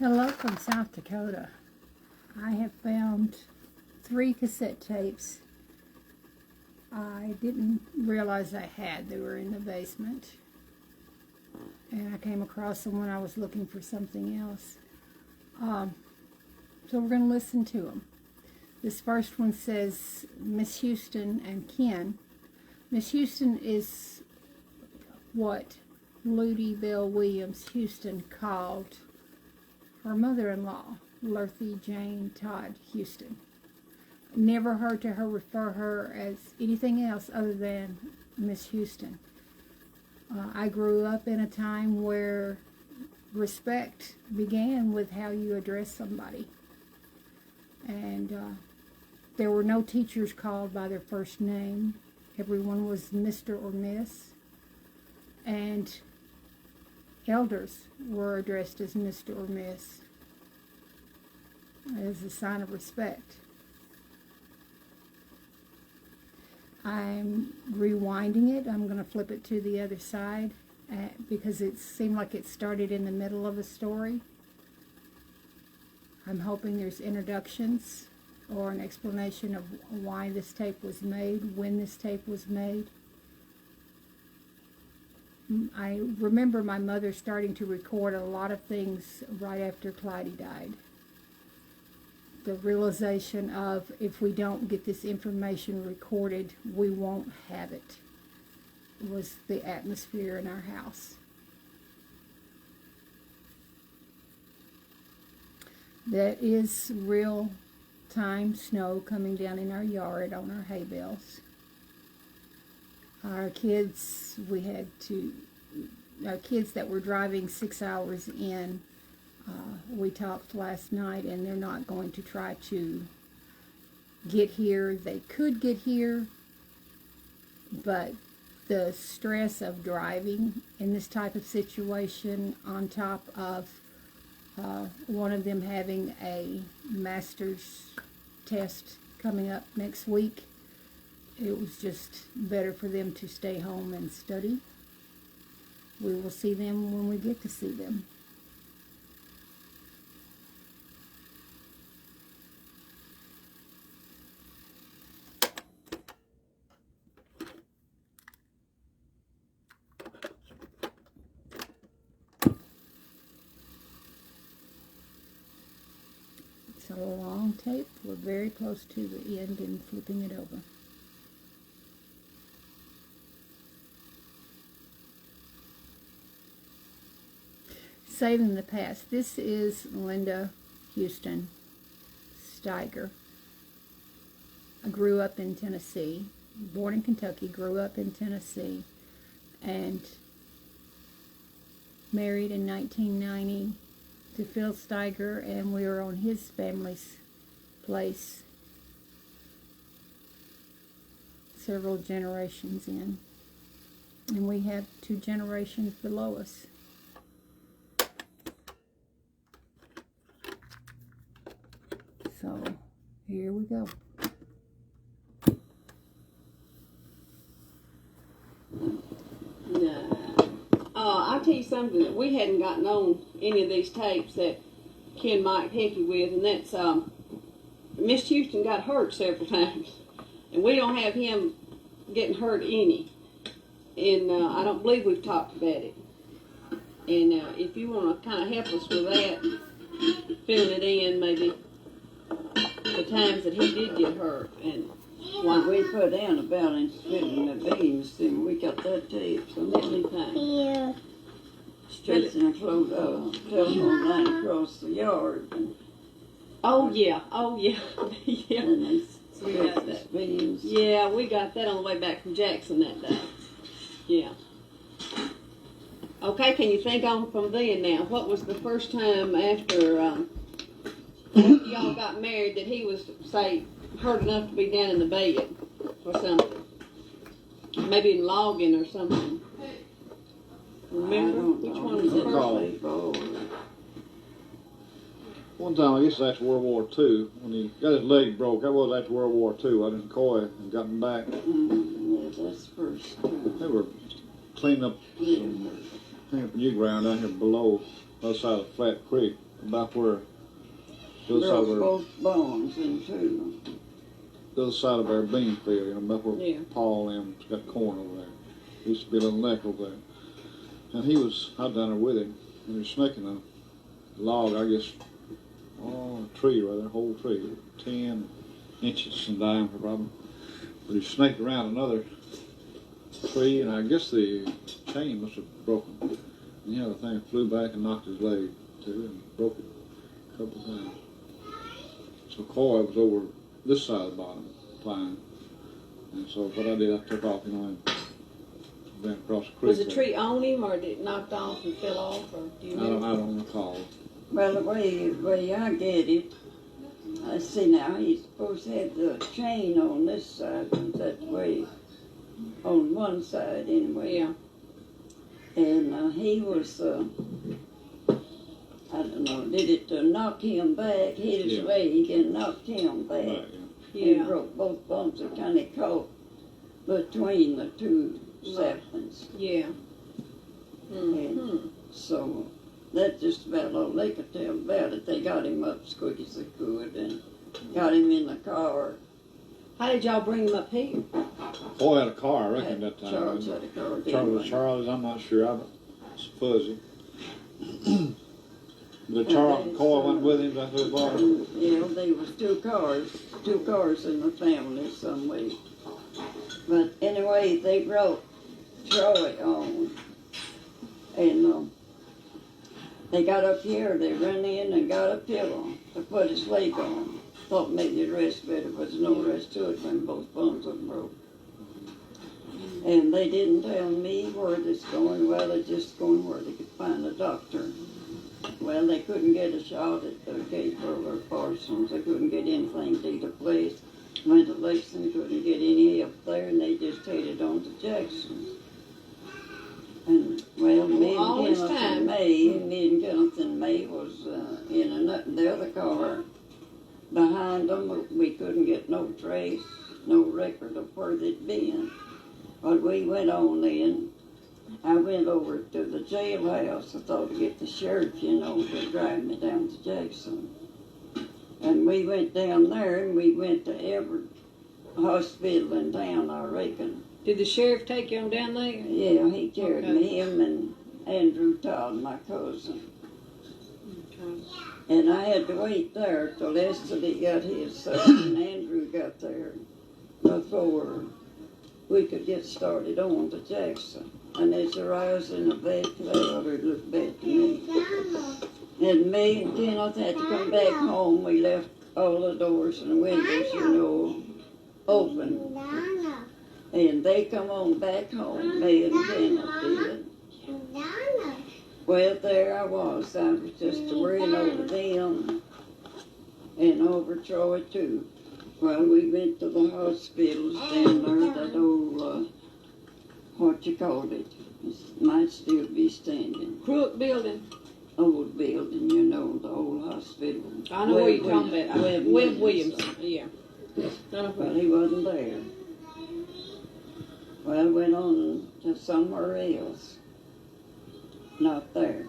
Hello from South Dakota. I have found 3 cassette tapes I didn't realize I had. They were in the basement. And I came across them when I was looking for something else. So we're going to listen to them. This first one says Miss Houston and Ken. Miss Houston is what Ludi Bell Williams Houston called her mother-in-law, Lurthy Jane Todd Houston. Never heard to her refer her as anything else other than Miss Houston. I grew up in a time where respect began with how you address somebody. And there were no teachers called by their first name. Everyone was Mr. or Miss. And elders were addressed as Mr. or Miss as a sign of respect. I'm rewinding it. I'm going to flip it to the other side because it seemed like it started in the middle of a story. I'm hoping there's introductions or an explanation of why this tape was made, when this tape was made. I remember my mother starting to record a lot of things right after Clyde died. The realization of if we don't get this information recorded, we won't have it, was the atmosphere in our house. That is real-time snow coming down in our yard on our hay bales. Our kids, our kids that were driving 6 hours in, we talked last night, and they're not going to try to get here. They could get here, but the stress of driving in this type of situation, on top of one of them having a master's test coming up next week, it was just better for them to stay home and study. We will see them when we get to see them. It's a long tape. We're very close to the end and flipping it over. Saving the Past. This is Linda Houston Steiger. I grew up in Tennessee, born in Kentucky, grew up in Tennessee, and married in 1990 to Phil Steiger, and we were on his family's place several generations in. And we have 2 generations below us. So, here we go. I'll tell you something that we hadn't gotten on any of these tapes that Ken might help you with, and that's Miss Houston got hurt several times, and we don't have him getting hurt any, and I don't believe we've talked about it. And if you want to kind of help us with that, filling it in, maybe the times that he did get hurt, and Like we put down about him spitting the beans, and we got that tape, so many times. yeah. Stretching a float telephone line across the yard. And, oh yeah, yeah. And they We got spit the that. beans. Yeah, we got that on the way back from Jackson that day. Yeah. Okay, can you think on from then now? What was the first time after y'all got married that he was, say, hurt enough to be down in the bed or something? Maybe in logging or something. Remember? Which one was the first? One time, I guess after World War II, when he got his leg broke, that was after World War II. I was in Coy and got him back. Yeah, that's the first time. They were cleaning up new ground down here below, other side of Flat Creek. about where the other side Broke of our, both bones in two. the other side of our bean field, you know, about where Yeah. Paul M's got corn over there. Used to be a little neck over there. And I down there with him, and he was snaking a log, I guess, a tree rather, a whole tree, 10 inches in diameter probably. But he snaked around another tree, and I guess the chain must have broken. And yeah, the thing flew back and knocked his leg too, and broke it a couple of times. So Coy was over this side of the bottom, flying. And so what I did, I took off, you know, and ran across the creek. Was the there. tree on him, or did it knocked off and fell off, or do you I remember? don't recall. Well, the way I get it, I see now, he's supposed to have the chain on this side, that way, on one side anyway. Yeah. And he was, I don't know, did it to knock him back, hit his Yeah. leg and knocked him back. Right, yeah. And Yeah. broke both bones that kind of caught between the two saplings. Yeah. And Hmm. so that's just about all they could tell about it. They got him up as quick as they could and got him in the car. How did y'all bring him up here? Coy had a car, I reckon, that time. Charles had a car. Charles, I'm not sure. It's fuzzy. The Charles and Coy went with him back to the bar. Yeah, there was two cars in the family some way. But anyway, they brought Troy on, and they got up here. They ran in and got a pillow to put his leg on. Thought maybe the rest better, but there's no rest to it when both bones were broke. And they didn't tell me where this going. Well, they're just going where they could find a doctor. Well, they couldn't get a shot at the Gatesboro or Parsons. They couldn't get anything to either place. Went to Lexington, couldn't get any help there, and they just headed on to Jackson. And, well, All this time. me and Kenneth May was in the other car behind them. We couldn't get no trace, no record of where they'd been. But we went on then. I went over to the jailhouse. I thought to get the sheriff, you know, to drive me down to Jackson. And we went down there, and we went to every hospital in town, I reckon. Did the sheriff take you on down there? Yeah, he carried Okay. me, him and Andrew Todd, my cousin. Okay. And I had to wait there till Esther got his son, and Andrew got there before we could get started on to Jackson. And as I was in the bed, they looked bad to me. And me and Kenneth had to come back home. We left all the doors and the windows, you know, open. And they come on back home, me and Kenneth did. Well, there I was just worrying over them and over Troy too. Well, we went to the hospitals down there, that old, what you called it, it might still be standing. Crook building. Old building, you know, the old hospital. I know what you're talking about. Webb Williams. Williams. Yeah. I know Well, what. he wasn't there. Well, went on to somewhere else. Not there.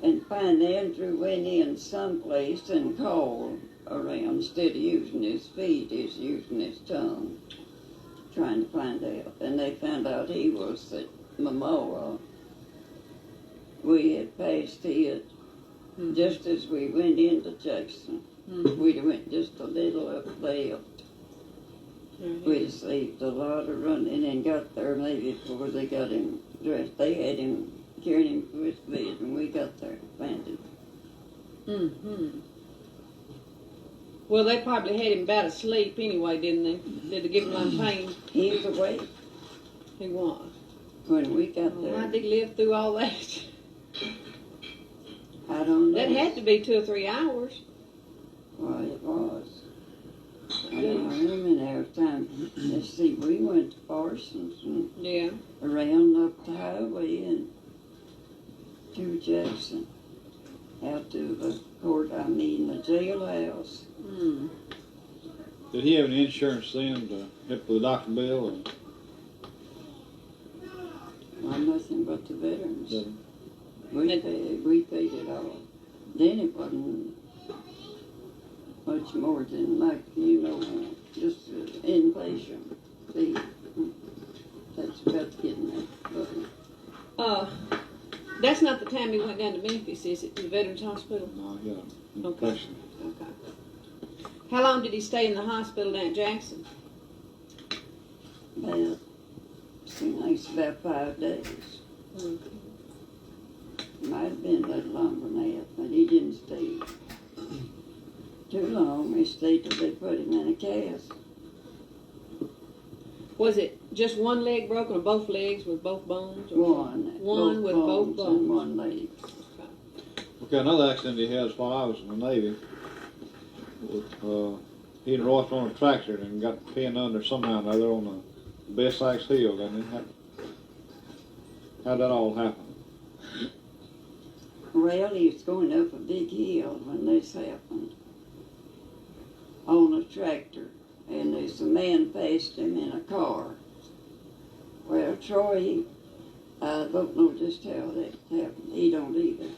And finally Andrew went in someplace and called around. Instead of using his feet, he's using his tongue, trying to find out. And they found out he was at Momoa. We had passed it just as we went into Jackson. We went just a little up left. We saved a lot of running and got there maybe before they got him dressed. They had him, carried him to his bed, and we got there and found him. Mm-hmm. Well, they probably had him about asleep anyway, didn't they? Did they give him like pain? He was awake He was. when we got How there. did he live through all that? I don't know. That had to be 2 or 3 hours. Why it was. I don't remember every time. Let's see, we went to Parsons and Yeah. around up the highway and to Jackson. Out to the court, the jailhouse. Mm. Did he have any insurance then to help with the doctor bill? Or Well, nothing but the veterans. did We paid it all. Then it wasn't much more than like, just inpatient fee. That's about getting that. That's not the time he went down to Memphis, is it? To the Veterans Hospital? No, yeah, Okay. infection. Okay. How long did he stay in the hospital down at Jackson? About, seemed like it's about 5 days. Might have been a little longer than that, but he didn't stay too long. He stayed till they put him in a cast. Was it just one leg broken or both legs with both bones? Or One. One with both bones. And one leg. Okay, another accident he had is while I was in the Navy. He and Royce on a tractor and got pinned under somehow or other on the Best Axe Hill, and how'd that all happen? Well, he was going up a big hill when this happened on a tractor, and there's a man passed him in a car. Well, Troy, I don't know just how that happened. He don't either.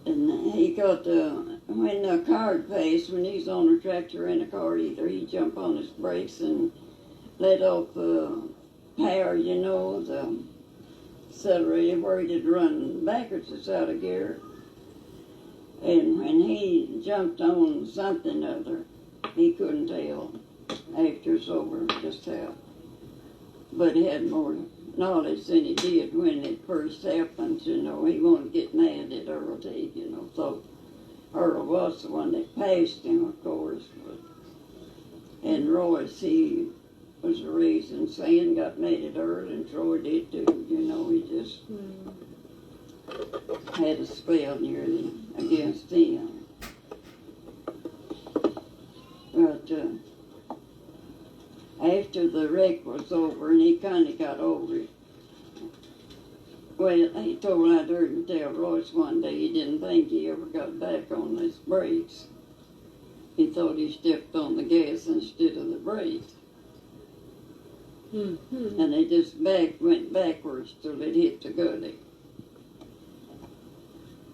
And he got, when the car passed, when he's on a tractor in a car either, he jumped on his brakes and let off the power, the accelerator where he did run backwards, it's out of gear. And when he jumped on something other, he couldn't tell after it's over just how. But he had more knowledge than he did when it first happened, He wanted to get mad at Earl T, thought Earl was the one that passed him, of course. And Royce, he was the reason Sam got mad at Earl, and Troy did too, he just had a spell nearly against him. But after the wreck was over, and he kind of got over it, well, he told I'd heard him tell Royce one day he didn't think he ever got back on his brakes. He thought he stepped on the gas instead of the brakes. Mm-hmm. And they just went backwards till it hit the gully.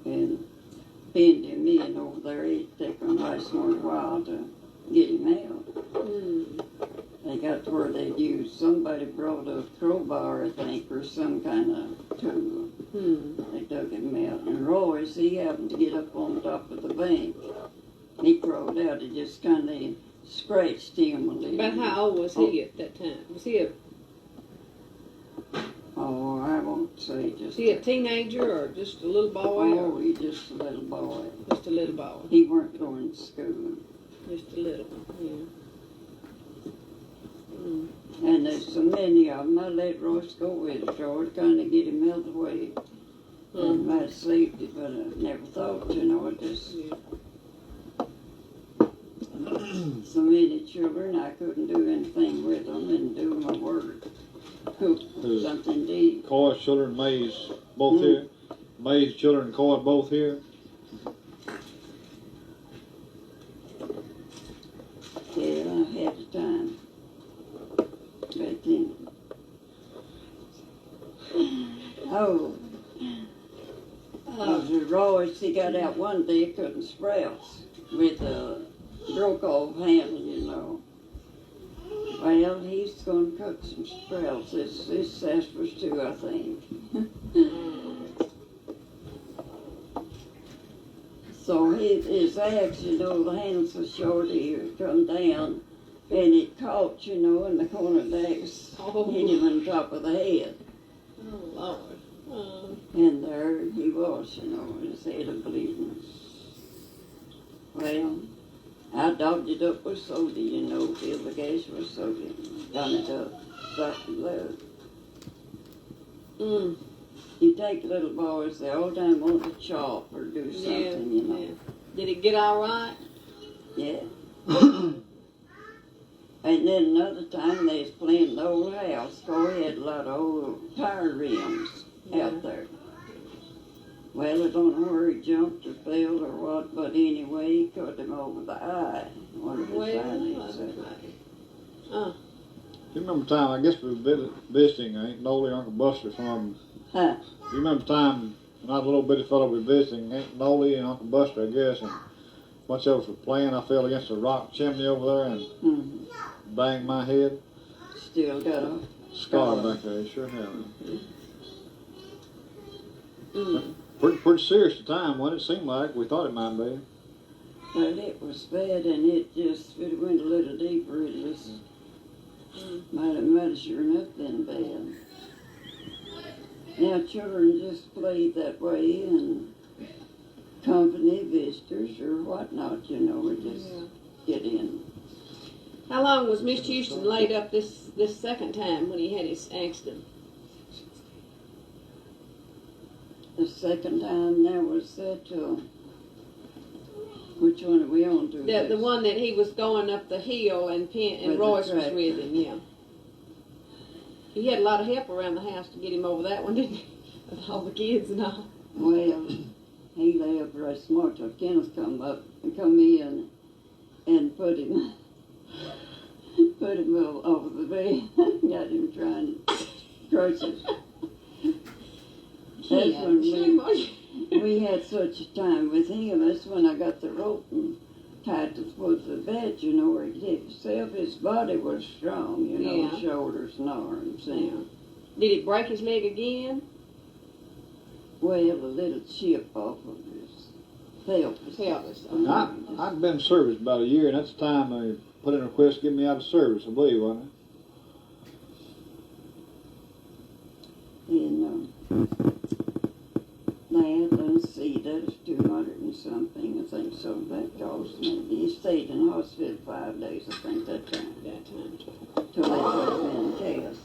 And pinned him in over there. It'd taken Rice more a while to get him out. Mm. They got to where they'd used, somebody brought a crowbar, I think, or some kind of tool. They dug him out. And Royce, he happened to get up on top of the bank. He crawled out, it just kind of scratched him a little. About how old was he at that time? Was he Oh, I won't say just. was he a teenager or just a little boy? Oh, Or he just a little boy. just a little boy? He weren't going to school. Just a little one, yeah. Mm. And there's so many of them. I let Royce go with it, George, kind of get him out of the way. And might have saved it, but I never thought, it just. Yeah. So many children, I couldn't do anything with them and do my work. Cook something to eat. Coy's children, May's both here. May's children and Coy both here. Yeah, I had the time. Back then. Oh. Royce, he got out one day, couldn't sprouts with a broke off handle, Well, he's going to cook some sprouts. This sassafras too, I think. So his axe, the handle's so short, he would come down, and it caught, in the corner of the axe, hit him on top of the head. Oh, Lord. And there he was, his head a bleeding. Well, I dogged it up with soda, filled the gas with soda, done it up, sucked the blood. You take little boys, they all the time want to chop or do something, Yeah. Did it get all right? Yeah. And then another time they was playing the old house. Corey had a lot of old tire rims out there. Well, I don't know where he jumped or fell or what, but anyway, he cut him over the eye. One of his eyelids. You remember the time, I guess we were visiting, Aunt Nolly and Uncle Buster from, Huh. you remember the time when I was a little bitty fellow we were visiting Aunt Nolly and Uncle Buster, I guess, and a bunch of us were playing. I fell against a rock chimney over there and banged my head. Still got a Scar back there, sure have. Pretty serious at the time, what it seemed like. We thought it might be. But it was bad, and it just, if it went a little deeper, it was might have sure enough been bad. Now children just play that way, and company visitors or whatnot, you know, we just get in. How long was Mr. Houston laid up this second time when he had his accident? The second time that was that, which one are we on to? The one that he was going up the hill and With the Royce was tractor. with him, yeah. He had a lot of help around the house to get him over that one, didn't he? With all the kids and all. Well, he lay up right smart till Kenneth come in and put him over the bed, got him trying crutches. That's when Shame on you. we had such a time with him. That's when I got the rope and tied to the foot of the bed, you know, where he did himself. His body was strong, you know, Yeah. shoulders and arms. And, Did he break his leg again? well, a little chip off of his pelvis. Pelvis. I'd been in service about a year, and that's the time they put in a request to get me out of service, I believe, wasn't it? And let's see, that was 200 and something, I think, so that cost me. He stayed in hospital 5 days, I think, that time, till they put him in a cast.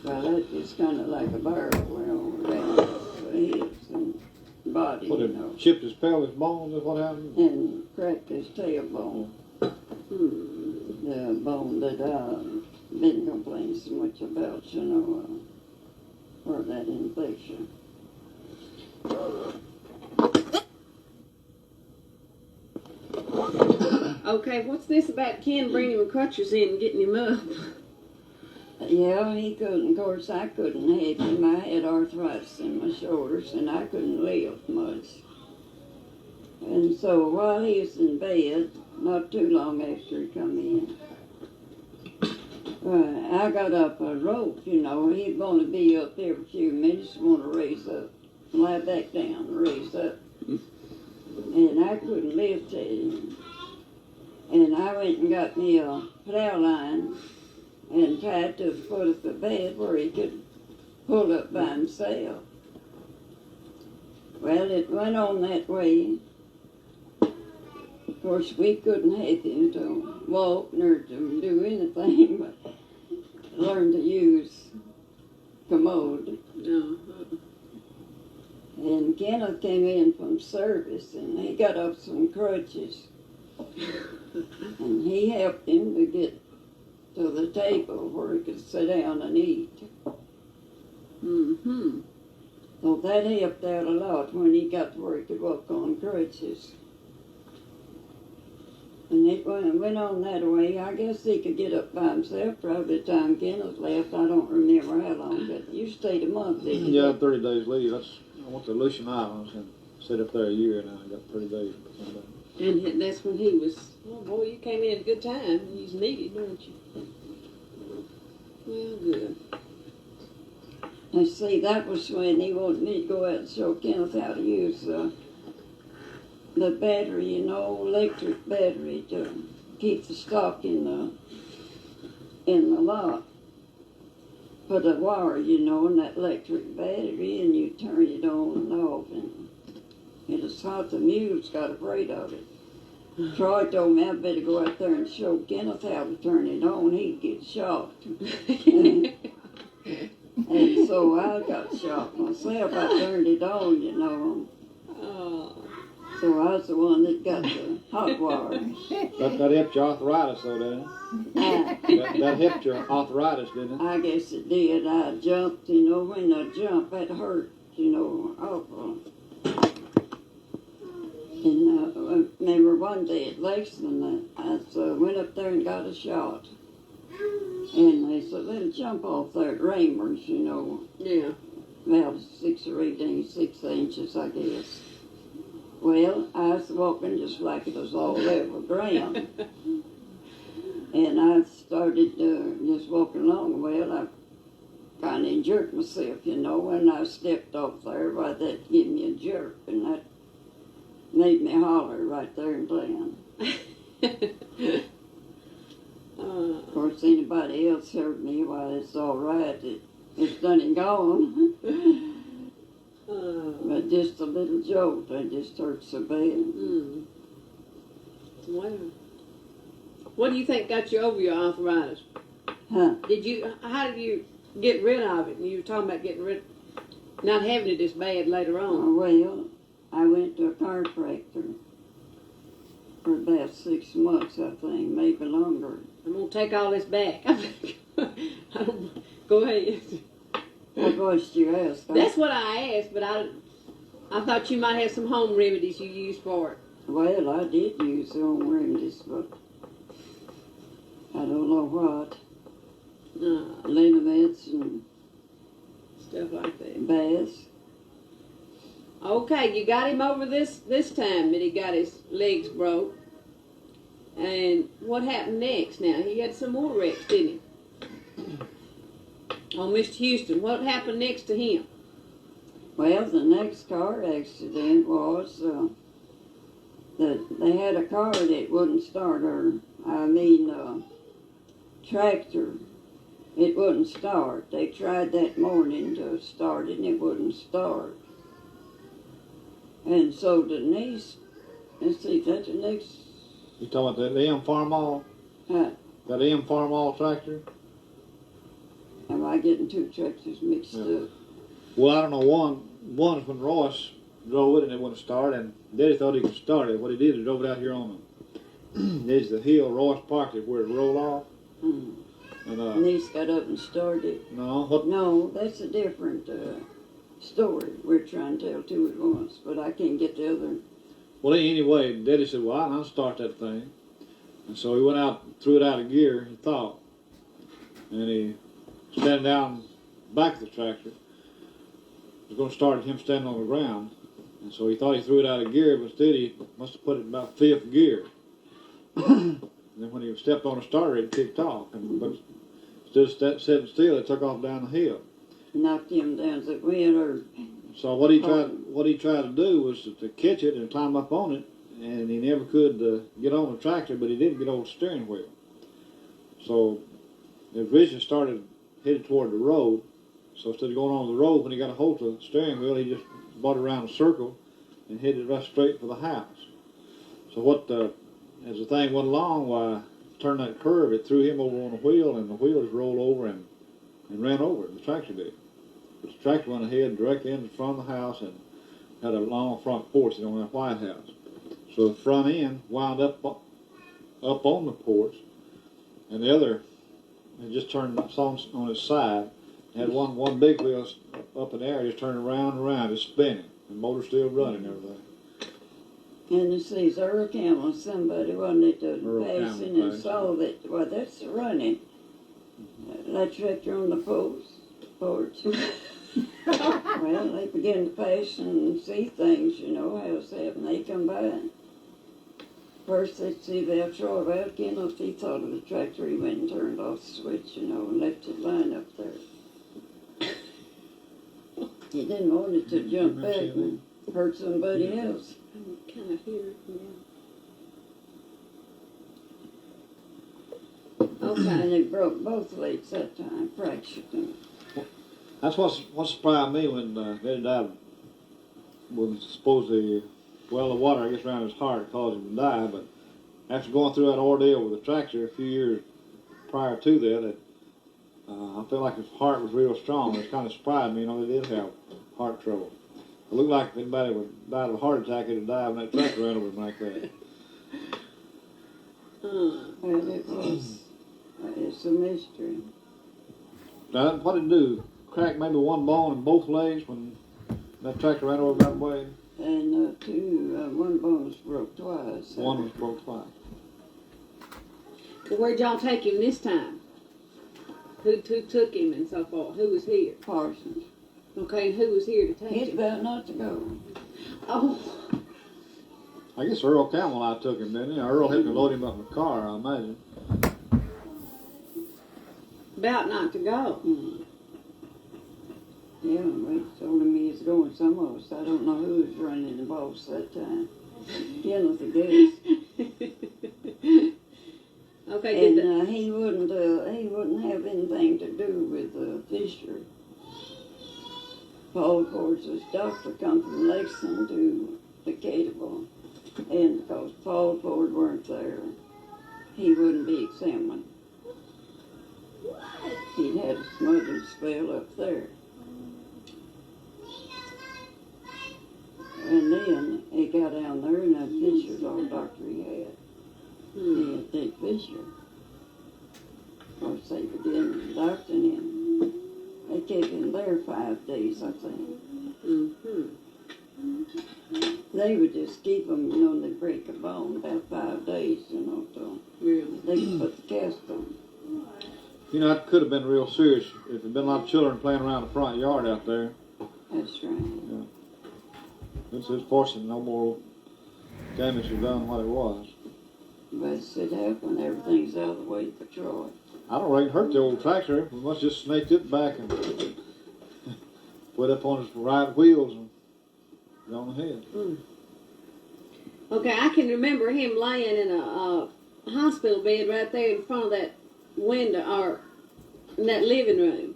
Well, that is kind of like a barrel around the hips and body, What, you it know, chipped his pelvis bones, is what happened? and cracked his tailbone. The bone that I've been complaining so much about, you know, for that infection. Okay, what's this about Ken bringing him crutches in and getting him up? Yeah, he couldn't. Of course, I couldn't have him. I had arthritis in my shoulders, and I couldn't lift much. And so while he was in bed, not too long after he come in, I got up a rope, you know. He'd want to be up every few minutes, want to raise up, lie back down, raise up. And I couldn't lift him. And I went and got me a plow line and tied to the foot of the bed where he could pull up by himself. Well, it went on that way. Of course, we couldn't have him to walk nor to do anything but learn to use commode. No. And Kenneth came in from service, and he got up some crutches. And he helped him to get to the table where he could sit down and eat. Mm-hmm. So that helped out a lot when he got to where he could walk on crutches. And it went on that way. I guess he could get up by himself probably the time Kenneth left. I don't remember how long, but you stayed a month, didn't you? Yeah, 30 days leave. I went to Aleutian Islands and stayed up there a year, and I got 30 days. And that's when he was, oh boy, you came in at a good time. You was needed, weren't you? Well, good. And see, that was when he wanted me to go out and show Kenneth how to use the battery, you know, electric battery to keep the stock in the lock. Put a wire, you know, in that electric battery, and you turn it on and off, and it was hot. The mules got afraid of it. Troy told me I better go out there and show Kenneth how to turn it on. He'd get shocked. And so I got shocked myself. I turned it on, you know. Oh. So I was the one that got the hot wire. That helped your arthritis, though, didn't it? That helped your arthritis, didn't it? I guess it did. I jumped, you know. When I jumped, that hurt, you know, awful. And I remember one day at Lexington, I went up there and got a shot. And there's a little jump off there at Raymer's, you know, Yeah. about 6 or 8 inches, 6 inches, I guess. Well, I was walking just like it was all level ground. And I started just walking along. Well, I kind of jerked myself, you know, when I stepped off there. Why, that gave me a jerk, and that made me holler right there and then. Of course, anybody else heard me, well, it's all right. It's done and gone. But just a little jolt, I just hurt so bad. Wow. What do you think got you over your arthritis? Huh? How did you get rid of it? You were talking about not having it this bad later on. Well, I went to a chiropractor for about 6 months, I think, maybe longer. I'm gonna take all this back. Go ahead. What was you ask? That's what I asked, but I thought you might have some home remedies you use for it. Well, I did use home remedies, but I don't know what. Liniments and Stuff like that. baths. Okay, you got him over this time that he got his legs broke. And what happened next now? He had some more wrecks, didn't he? Oh, Mr. Houston, what happened next to him? Well, the next car accident was that they had a car that wouldn't start, tractor. It wouldn't start. They tried that morning to start it and it wouldn't start. And so Denise, let's see, that's the next, You talking about that M Farmall? huh, That M Farmall tractor? am I getting two tractors mixed Yeah. up? Well, I don't know. One is when Royce drove it and it wouldn't start, and Daddy thought he could start it. What he did is drove it out here on the edge of the hill. Royce parked it where it rolled off. Hmm. And Denise got up and started. no, what? No, that's a different story. We're trying to tell two at once, but I can't get the other. Well, anyway, Daddy said, "Well, I'll start that thing." And so he went out, threw it out of gear. He thought, and he standing down back of the tractor. It was going to start him standing on the ground, and so he thought he threw it out of gear, but instead he must have put it in about 5th gear. And then when he stepped on the starter, it kicked off. But instead of sitting still, it took off down the hill. Knocked him down the wind or So what he tried to do was to catch it and climb up on it, and he never could get on the tractor, but he did get on the steering wheel. So the vision started headed toward the road. So instead of going on the road, when he got a hold of the steering wheel, he just brought it around a circle and headed right straight for the house. So as the thing went along, why, turned that curve, it threw him over on the wheel, and the wheel just rolled over and ran over it. The tractor did. But the tractor went ahead directly in front of the house and had a long front porch on that White House. So the front end wound up on the porch, and the other, it just turned on its side. Had one big wheel up in the air, just turning around and around, just spinning. The motor's still running and everything. and it says Earl Campbell, somebody wasn't it Earl passing Campbell, and saw that. Well, that's running. That tractor on the porch. Well, they begin to pass and see things, you know, how's that, and they come by. First they'd see the Troy out again, if he thought of the tractor, he went and turned off the switch, you know, and left it lying up there. He didn't want it to jump back and hurt somebody else. I can kind of hear it, yeah. Okay. And it broke both legs that time, fractured them. That's what surprised me when Daddy died. Was supposedly, well, the water, I guess, around his heart caused him to die. But after going through that ordeal with the tractor a few years prior to that, I felt like his heart was real strong. It kind of surprised me. You know, they did have heart trouble. It looked like if anybody would die of a heart attack, it'd die when that tractor ran over him like that. Well, it was, it's a mystery. Now, what did it do? Crack maybe one bone in both legs when that tractor ran over that way? And one bone was broke twice. One was broke twice. Well, where'd y'all take him this time? Who took him and so forth? Who was here? Parsons. Okay, and who was here to take He's him? about not to go. Oh, I guess Earl Camelot took him, didn't he? Earl had to load him up in the car, I imagine. about not to go. Yeah, we told him he was going somewhere else. I don't know who was running the boss that time. Kenneth, I guess. Okay, did And he wouldn't have anything to do with Fisher. Paul Ford's doctor come from Lexington to Decaturville, and because Paul Ford weren't there, he wouldn't be examined. He'd had a smothered spell up there. And then he got down there, and that Fisher's our doctor he had. He had Dick Fisher. Of course, they began doctoring him. They kept him there 5 days, I think. They would just keep him, you know, they'd break a bone about 5 days, you know, so they could put the cast on. You know, that could have been real serious if there'd been a lot of children playing around the front yard out there. That's right. It's fortunate no more damage was done than what it was. But it happened, everything's out of the way for Troy. I don't reckon it hurt the old tractor. We must just snaked it back and put up on its right wheels and gone ahead. Okay, I can remember him laying in a hospital bed right there in front of that window, or in that living room.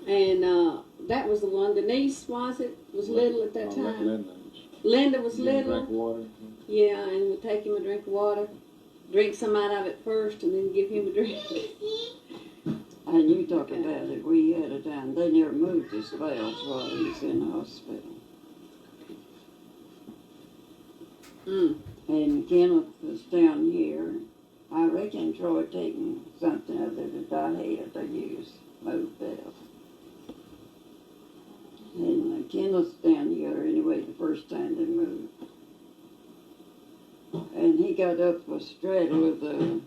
And that was the one. Denise, was it? Was little at that time. Linda was little. Drank water. Yeah, and we'd take him a drink of water, drink some out of it first, and then give him a drink. And you talk about it, we had a time, they never moved his valves while he was in the hospital. And Kenneth was down here. I reckon Troy taking something other than I had to use, move valve. And Kenneth's down here anyway the first time they moved. And he got up a straddle of the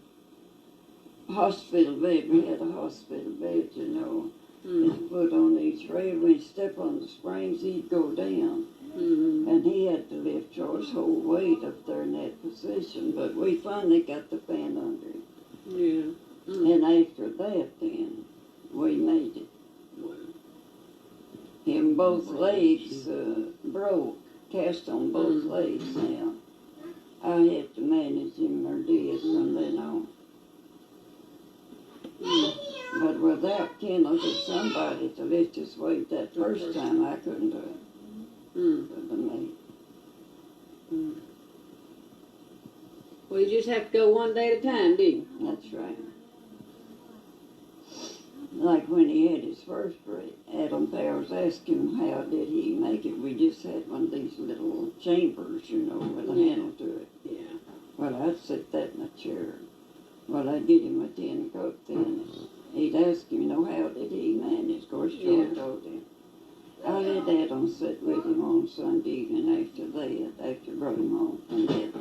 hospital bed. We had a hospital bed, you know. His foot on each rail. When he stepped on the springs, he'd go down. And he had to lift Troy's whole weight up there in that position. But we finally got the fan under him. Yeah. And after that, then, we made it. Him both legs broke, cast on both legs now. I had to manage him or did from then on. But without Kenneth or somebody to lift his weight that first time, I couldn't do it. Couldn't have made it. Well, you just have to go one day at a time, didn't you? That's right. Like when he had his first break, Adam Powers asked him how did he make it. We just had one of these little chambers, you know, with a handle to it. Yeah. Well, I'd sit that in a chair. Well, I'd get him a tin coat then. He'd ask him, you know, how did he manage? Of course, Troy told him. I had Adam sit with him on Sunday evening after that, after I brought him home from that.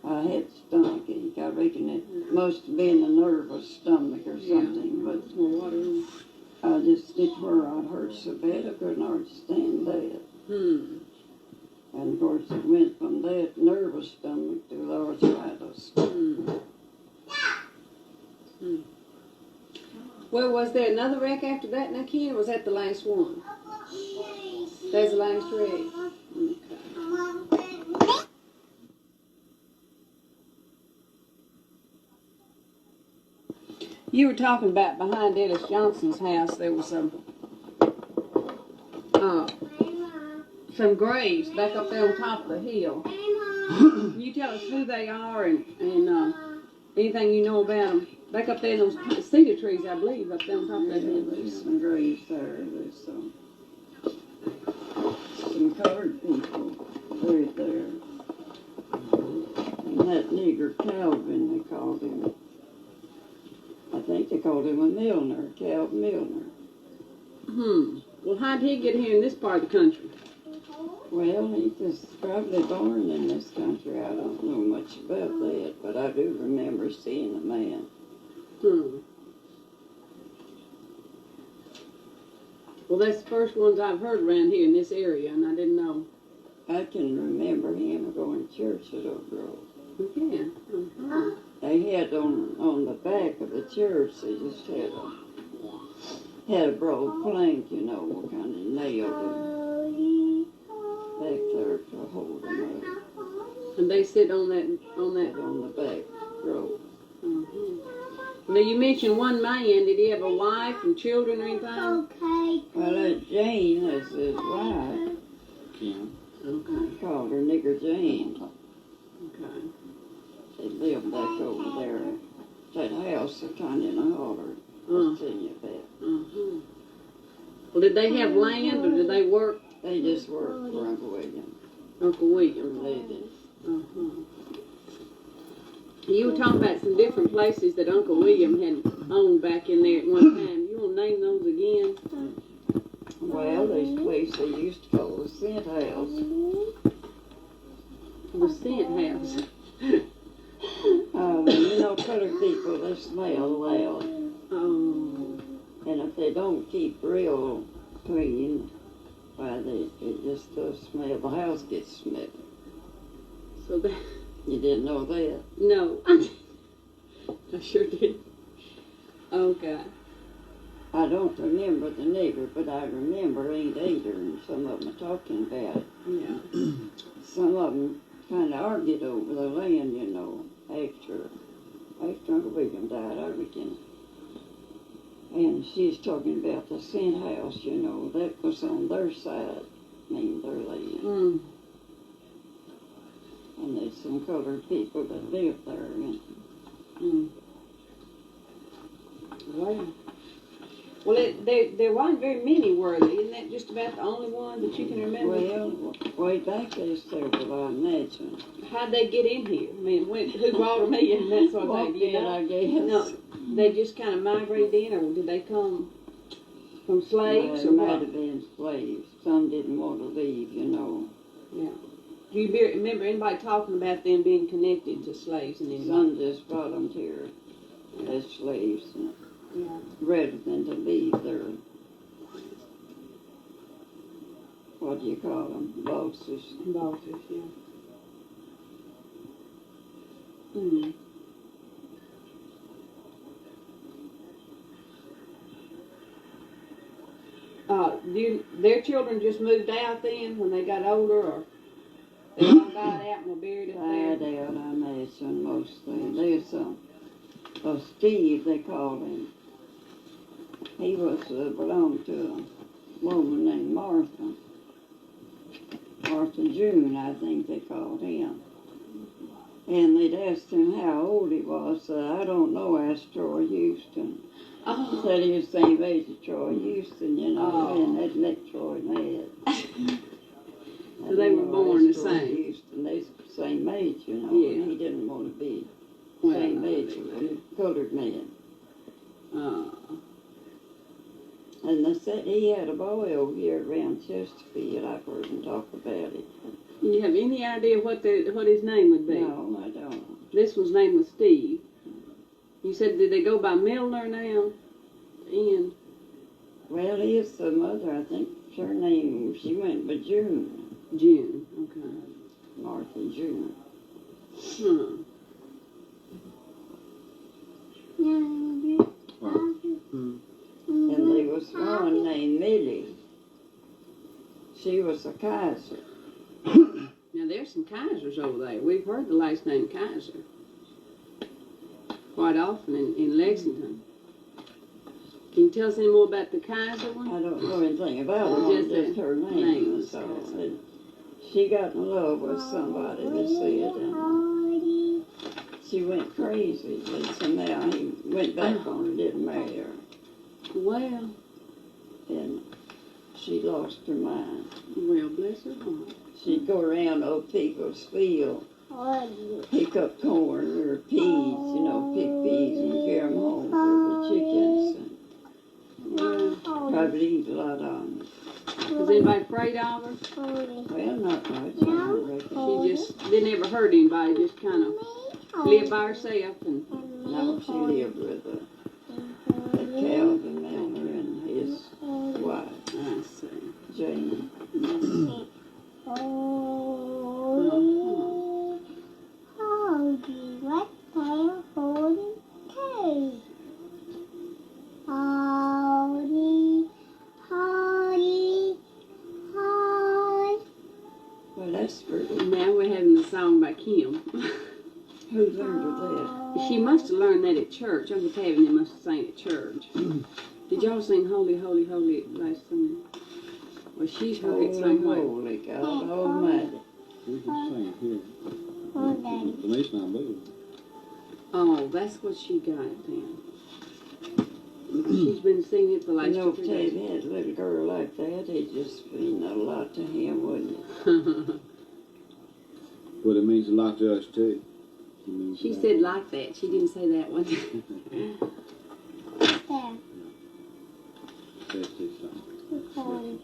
I had stomachache. I reckon it must have been a nervous stomach or something, but More water. I just it where I hurt so bad I couldn't hardly stand that. And of course it went from that nervous stomach to arthritis. Well, was there another wreck after that now, Ken, or was that the last one? That's the last wreck. Okay. You were talking about behind Dennis Johnson's house, there was some graves back up there on top of the hill. Can you tell us who they are and anything you know about them? Back up there in those cedar trees, I believe, up there on top of that hill. There's some graves there. There's some colored people buried there. And that nigger Calvin, they called him. I think they called him a Milner, Calvin Milner. Well, how did he get here in this part of the country? Well, he was probably born in this country. I don't know much about that, but I do remember seeing the man. Well, that's the first ones I've heard around here in this area, and I didn't know. I can remember him going to church at Oak Grove. Yeah. Uh-huh. They had on the back of the church, they just had a broad plank, you know, kind of nailed it back there to hold them up. And they sit on that. On the back row. Uh-huh. Now you mentioned one man. Did he have a wife and children or anything? Well, that Jane is his wife. Kim. Okay. Called her Nigger Jane. Okay. They lived back over there. That house, they're kind of in a holler. I'll tell you that. Uh-huh. Well, did they have land or did they work? They just worked for Uncle William. Uncle For William. living. Uh-huh. You were talking about some different places that Uncle William had owned back in there at one time. You want to name those again? Well, there's a place they used to call the Scent House. The Scent House. You know, colored people, they smell loud. Oh. And if they don't keep real clean, why, it just does smell. The house gets smelly. So that. You didn't know that? No. I sure did. Okay. I don't remember the nigger, but I remember Aunt Ada and some of them talking about it. Yeah. Some of them kind of argued over the land, you know, after Uncle William died, I reckon. And she's talking about the Scent House, you know, that was on their side, I mean, their land. Mm. And there's some colored people that live there. And Mm. Wow. Well, there wasn't very many, were there? Isn't that just about the only one that you can remember? well, way back there's several, I imagine. How'd they get in here? I mean, who brought them in? That sort of thing. Walked Do you in, know? I guess. No, they just kind of migrated in, or did they come from slaves or Well, it might what? have been slaves. Some didn't want to leave, you know. Yeah. Do you remember anybody talking about them being connected to slaves and anything? Some just volunteered as slaves, Yeah. rather than to leave their, what do you call them, bosses. Bosses, yeah. Hmm. Their children just moved out then when they got older, or they all died out and were buried up Died there? out, I imagine, mostly. There's Steve, they called him. He was belonged to a woman named Martha. Martha June, I think they called him. And they'd asked him how old he was. I don't know, asked Troy Houston. Oh. Said he was the same age as Troy Houston, you know, Oh. and that let Troy mad. So they were born the Troy same. Houston, they the same age, you know, Yeah. and he didn't want to be Well, same age with a colored man. And they said he had a boy over here around Chesterfield. I've heard him talk about it. You have any idea what his name would be? No, I don't. This one's name was Steve. You said, did they go by Milner now? Ian? Well, he's the mother, I think her name, she went by June. June. Okay. Martha June. Huh. And there was one named Millie. She was a Kaiser. Now there's some Kaisers over there. We've heard the last name Kaiser quite often in Lexington. Can you tell us any more about the Kaiser one? I don't know anything about her, Just just the her name name. was So Kaiser. she got in love with somebody, they said, and she went crazy. But somehow he went back on her, didn't marry her. Well, And she lost her mind. well, bless her heart. She'd go around old people's field, pick up corn or peas, you know, pick peas and carry them home for the chickens. And probably eat a lot of them. Was anybody afraid of her? Well, not much, I don't reckon. She just didn't ever hurt anybody, just kind of lived by herself and No, she lived with a Calvin Milner and his wife. I see. Jane. Holy, holy, what kind of holy cake? Holy, holy, holy. Well, that's pretty. Now we're having a song by Kim. Who learned of that? She must have learned that at church. Uncle Tabby and they must have sang at church. Did y'all sing Holy, Holy, Holy last summer? Well, she's heard it Holy, somewhere. holy God Almighty. We can sing it here. Oh, Daddy. The niece not moving. Oh, that's what she got then. She's been singing it for like You know, 2 if 3 days. Ted had a little girl like that, it'd just mean a lot to him, wouldn't it? But it means a lot to us too. It means She a lot. said like that. She didn't say that one. There. That's his song. Holy.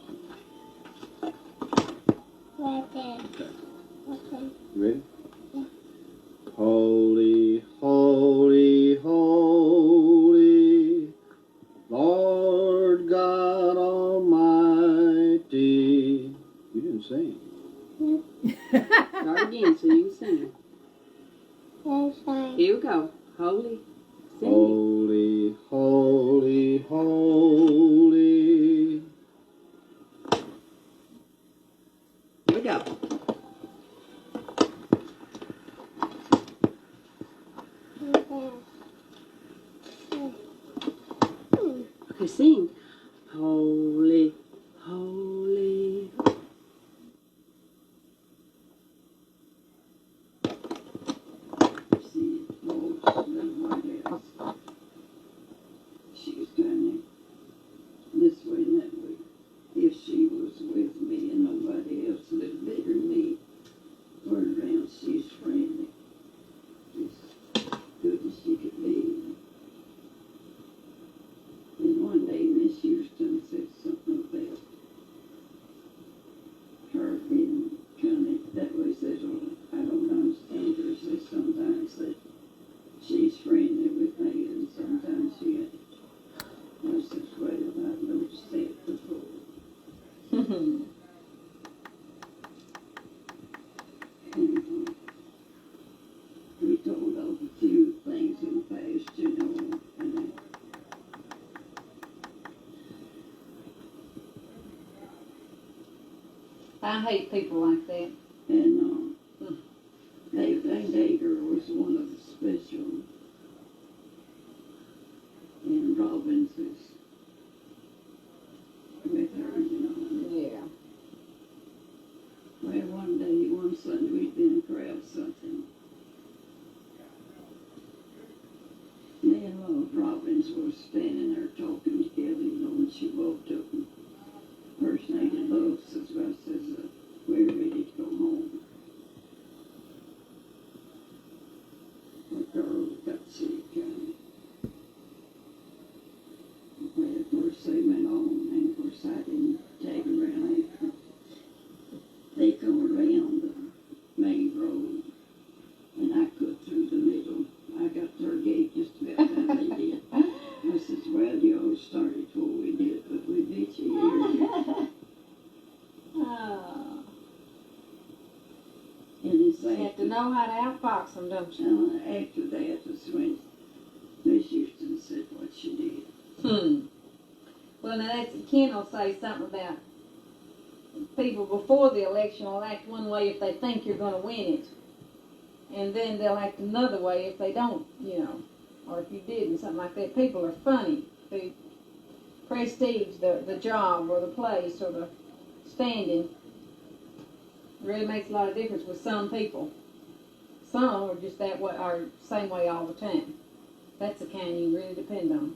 Right there. Okay. You ready? Holy, holy, holy, Lord God Almighty. You didn't sing. Start again so you can sing it. That's fine. Here we go. Holy. Sing Holy, holy, holy. it. Here we go. Okay, sing. Holy, holy. See, oh, somebody else. She was turning this way and that way. If she was with me and nobody else a little bigger than me were around, she's friendly. As good as she could be. And one day Miss Houston said something about her being kind of that way. Said, "Oh, I don't understand her." Said sometimes that she's friendly with me and sometimes she ain't. I said, "Well, I've noticed that before." And, we told of a few things in the past, you know, and I hate people like that. That day girl was one of the special. And Robbins is with her, you know. Yeah. Well, one Sunday we'd been crowd something. Me and Robbins were standing there talking together, you know, when she walked up and impersonated Love says, we're ready to go home. The girl got sick, well, of course they went on, and of course I didn't tag around after. They come around the main road, and I cut through the middle. I got to her gate just about how they did. I says, well, you all started before we did, but we beat you here. Oh, And it's you have to know how to outfox them, don't you? after that was when Miss Houston said what she did. Well, now that's, Ken will say something about people before the election will act one way if they think you're going to win it. And then they'll act another way if they don't, you know, or if you didn't, something like that. People are funny. They prestige the job or the place or the standing. It really makes a lot of difference with some people. Some are just that way, are same way all the time. That's the kind you really depend on.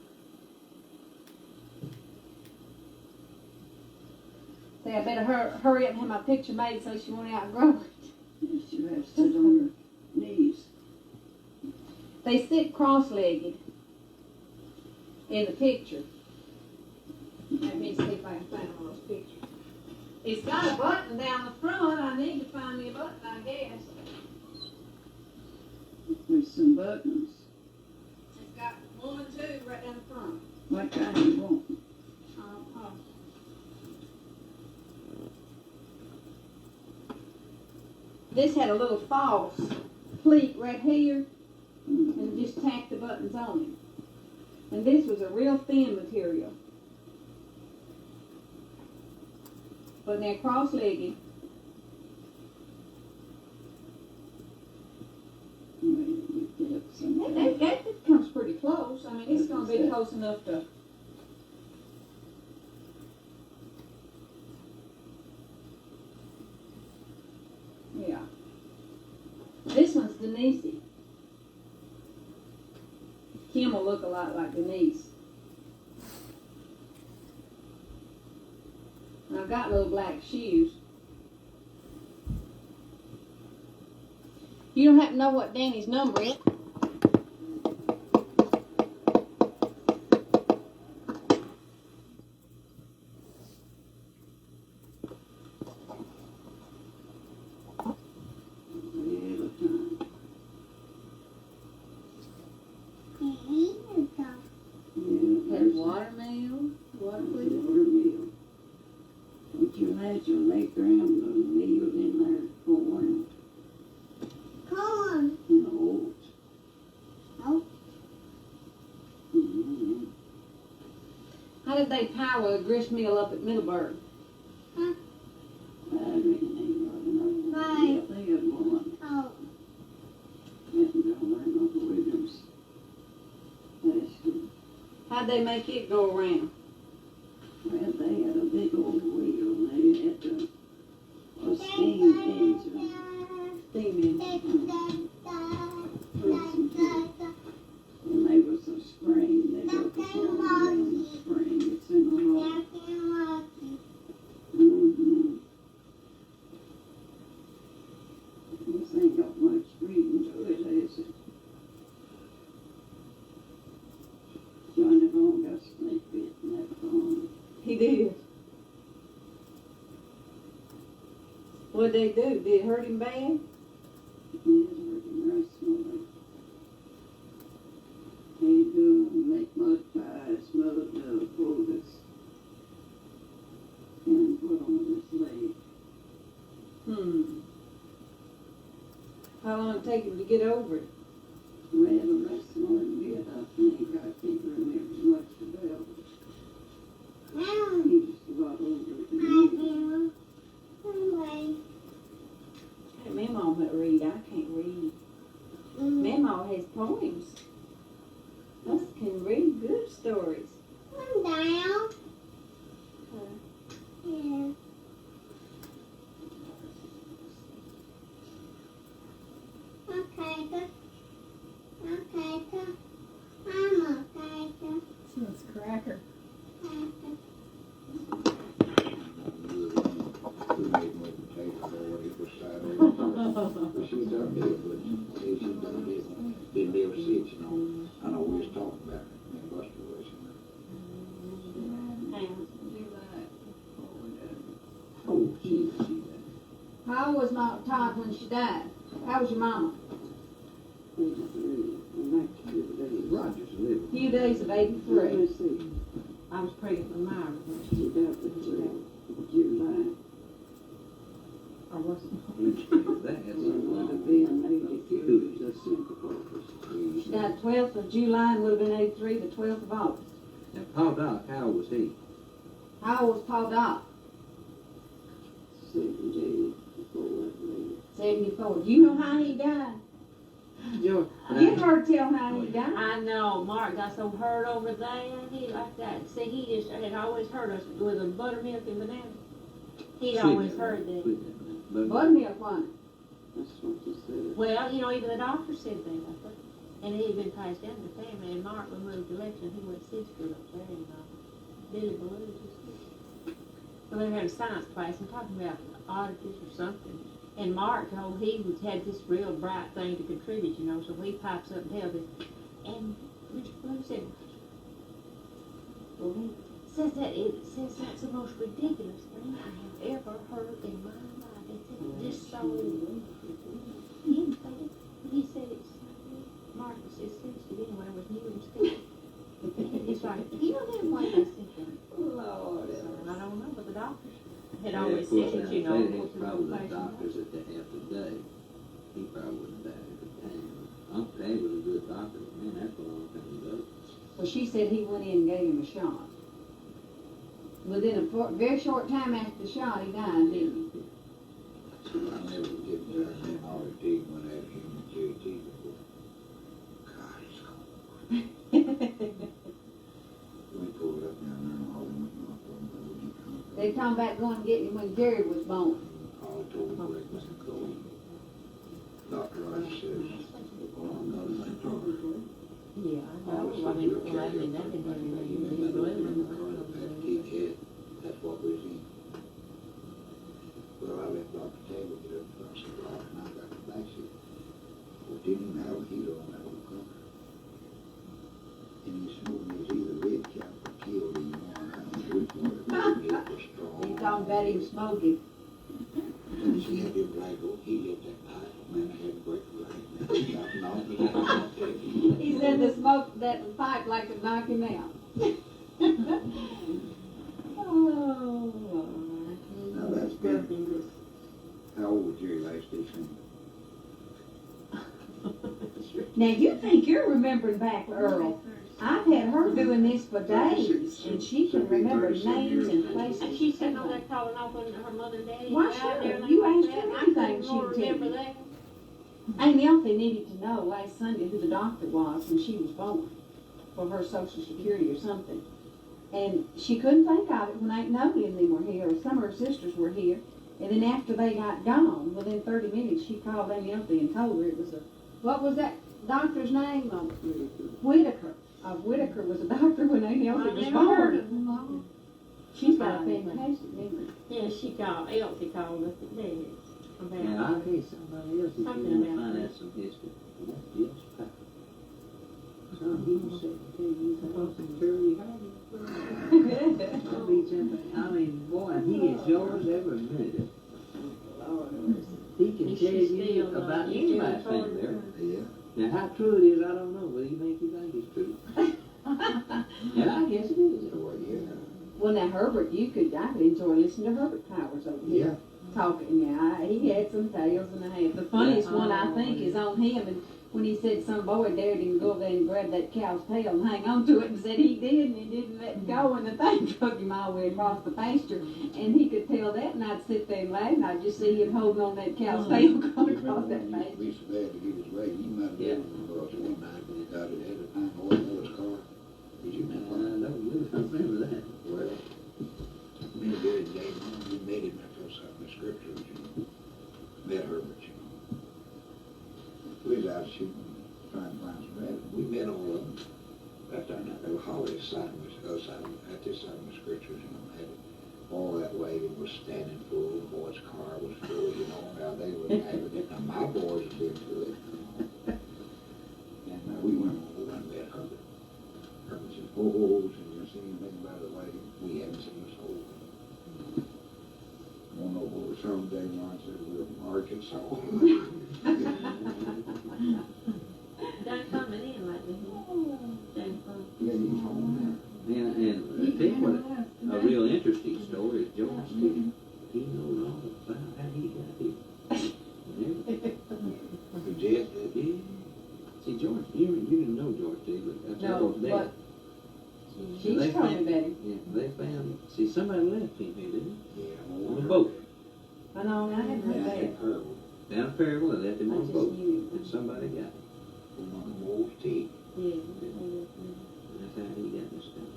Say, I better hurry up and have my picture made so she won't outgrow it. And she had to sit on her knees. They sit cross-legged in the picture. Let me see if I can find one of those pictures. It's got a button down the front. I need to find me a button, I guess. With some buttons. It's got 1 and 2 right down the front. What kind you want? Oh. this had a little false pleat right here, and just tacked the buttons on it. And this was a real thin material. But they're cross-legged. That comes pretty close. I mean, it's going to be close enough to. Yeah. This one's Denise. Kim will look a lot like Denise. And I've got little black shoes. You don't happen to know what Danny's number is? There's watermelon, Watermeal. Would you imagine they ground the meal in there, corn Corn. and oats? Oh. Mm-hmm. How did they power a grist mill up at Middleburg? I really ain't got Right. Yeah, they had one. Oh. And down there in Uncle Williams. How'd they make it go around? Well, they had a big old wheel and they had a steam engine. Steam engine. And there was a spring, they built a farm around the spring, it's in the rock. Mm-hmm. This ain't got much reading to it, has it? Johnny Long got snake bit in that farm. He did. What'd they do? Did it hurt him bad? He is working very smart. He do make mud pies, mud boulders, and put on his leg. How long did it take him to get over it? Well, the rest of him did, I think. I can't remember much about it. He just got older than me. Hey, Mamaw might read. I can't read. Mamaw has poems. Us can read good stories. One down. Yeah. Okay, good. Okay, good. I'm okay, good. So it's Cracker. She's done big, but she's done big. Didn't ever see it, you know. I know we was talking about it in restoration. Oh, she How was Mom Todd when she died? How was your mama? Rogers lived. A few days of Let 83. me see. I was pregnant with Myra when She she died in July. I wasn't. That Would have been 82, the simple purpose. She died 12th of July and would have been 83 the 12th of August. Now, Paul Doc, how old was he? How old was Paul Doc? 74, I believe. 74. Do you know how he died? George. You heard tell how he died. I know, Mark got so hurt over there, he like that. See, he just had always heard us with a buttermilk and banana. He'd always heard that. Buttermilk one. That's what you said. Well, you know, even the doctor said that, I think. And it had been passed down to the family, and Mark removed the election. He went 6th grade up there, and Billy Ballou just so they had a science class and talking about oddities or something. And Mark told he had this real bright thing to contribute, you know, so he pipes up and tells us. And Mr. Blue said, well, he says that's the most ridiculous thing I have ever heard in my life. It's just so anything. He said it's Marcus, it seems to be when I was new in school. It's like, you know that way they said that. Lord. I don't know, but the doctors had always said it, you know. It's probably the doctors that they have today. wouldn't die every time. Uncle Dad was a good doctor, but man, that's a long time ago. Well, she said he went in and gave him a shot. Within a very short time after the shot, he died, didn't he? So I never forget that I seen all the teeth when I had human JT before. God, it's cold. We pulled up down there and all them went off on the road. They talking about going and getting him when Jerry was born. All told me it was cold. Dr. Rice says, well, I'm not a doctor. Yeah, I All know. the I stuff mean, you're well, I carrying mean, that didn't like really you make me remember believe when in the car that had big head, that's what was in. Well, I let Dr. Taylor get up front seat off and I got the back seat. Well, didn't even have a heater on that old car. And he smoked me as either red cap or killed him one. I don't know which one it was. It was strong. He talking about him smoking. And she had him like, oh, he lit that pipe. Man, I had to break the light. Man, he got knocked me out. He said the smoke, that pipe like to knock him out. Oh, Lord. Now that's been, how old was Jerry last December? Now you think you're remembering back, Earl. I've had her doing this for days, and she can remember names and And places. she's sitting over there calling off when her mother and daddy Why, died sure. and everything You like asked that. her I couldn't anything, she more would tell remember you. that. Amy Elfie needed to know last Sunday who the doctor was when she was born, for her social security or something. And she couldn't think of it when Aunt Nobby and them were here, or some of her sisters were here. And then after they got gone, within 30 minutes, she called Amy Elfie and told her it was what was that doctor's name? Whitaker. Whitaker was a doctor when Amy I Elfie was never heard of born. them. She's got a fantastic memory. Yeah, she called, Elsie called us at Dad's about Yeah, I'll tell you somebody else if you Something want to about find that. out some history. That's Jess Packer. So he was secretary, he's supposed to carry I'll be jumping. I mean, boy, he is yours every minute. He can Is tell she you still, about you anybody's still thing there. Yeah. Now, how true it is, I don't know, but he make you think it's true. And I guess it is. Well, yeah. Well, now Herbert, I could enjoy listening to Herbert Powers over here. Talking, yeah, he had some tales and a half. The funniest one I think is on him, and when he said some boy dared him to go over there and grab that cow's tail and hang on to it, and said he did, and he didn't let go, and the thing took him all the way across the pasture, and he could tell that, and I'd sit there and laugh, and I'd just see him holding on that cow's tail going across that pasture. Be so bad to get his way. You might have been across one night when he got it at a time away in his car. Did you remember? No, you remember that. Well, me and Billy and Dave, we met him after us out in the scriptures, you know. Met Herbert, you know. We was out shooting, trying to find some rabbits. We met all of them. That time, they were Holly's side of us, at this side of the scriptures, you know, had it all that way. It was standing full, the boy's car was full, you know, how they were having it. Now, my boys had been to it, you know. And we went over and met Herbert. Herbert said, oh, and you see anything about the lady? We haven't seen us whole. One over was from day one, said, we're from Arkansas. Done coming in lately. Done coming. Yeah, he's home now. And I tell you what, a real interesting story is George Stevens. He knows all about how he got here. The jet, yeah. See, George, you didn't know George Stevens. That's No, Earl's dad. but she's They told me found- about him. Yeah, they found, see, somebody left him here, didn't they? Yeah. On a boat. I know, I hadn't heard that. Down in Perryville, they left him I on a just boat. knew And somebody got him. From one of the old teeth. Yeah. That's how he got this stuff.